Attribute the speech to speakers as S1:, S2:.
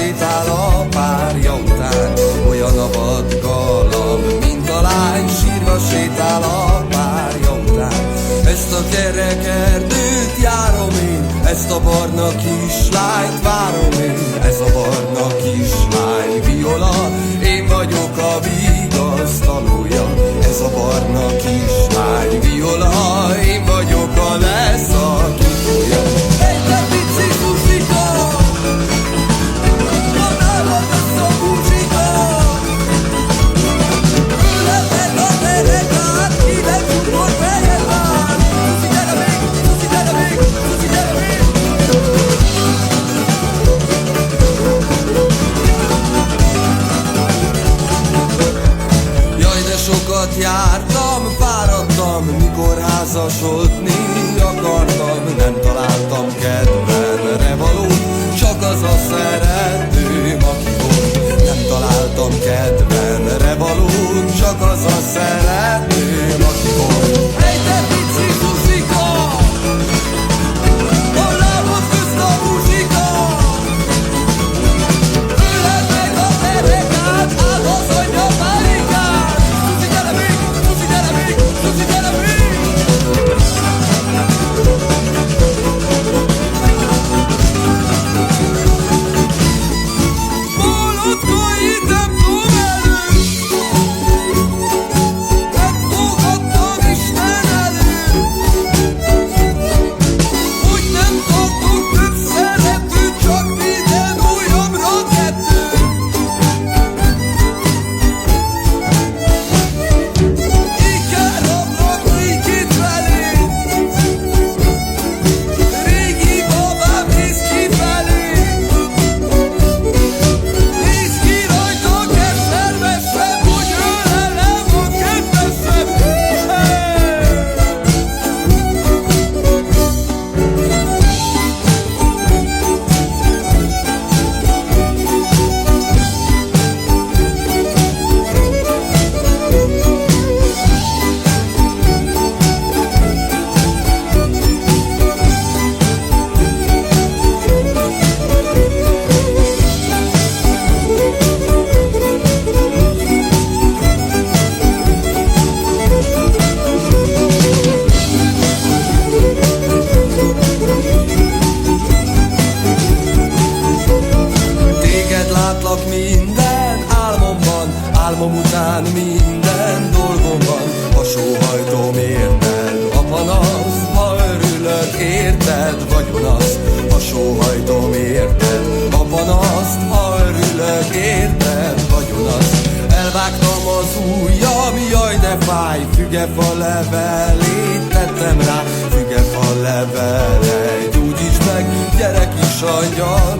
S1: sétál a párja után. Olyan a vadgalamb, mint a lány, sírva sétál a párja után. Ezt a kerek erdőt járom én, ezt a barna kislányt várom én. Ez a barna kislány viola, én vagyok a vigasztalója. Ez a barna kislány viola, én vagyok a leszakítója. Hey, te pici Zsuzsika, ma nálad lesz a búzsika. Ülheted a derekát, ide csukor fejed vár. Zuzi, gyere még, Zuzi, gyere még, Zuzi, gyere még. Jaj, de sokat jártam, fáradtam, mikor házasodni akartam. Nem találtam kedvemre valót, csak az a szeretőm, aki volt. Nem találtam kedvemre valót, csak az a szeretőm, aki volt. Hey, te pici Zsuzsika, a lábad közt a búzsika. Ülhet meg a derekát, áll az anyja párikát. Zuzi, gyere még, Zuzi, gyere még, Zuzi, gyere még. Molotkai templom előtt megfogadtam Isten előtt. Úgy nem tartok több szeretőt, csak minden ujjamra kettő. Ikár ablak nyílt felé, régi babám néz kifelé. Nézd ki rajta keservesebb, hogy ölelem a kedvesebb. Téged látlak minden álmomban, álmom után minden dolgom van. Ha sóhajtom érted a panasz, ha örülök érted vagyon az. Ha sóhajtom érted a panaszt, ha örülök érted vagyon az. Elvágtam az ujjam, jaj de fáj, fügefa levelét tettem rá. Fügefa levele, gyógyíts meg, gyere kis angyal,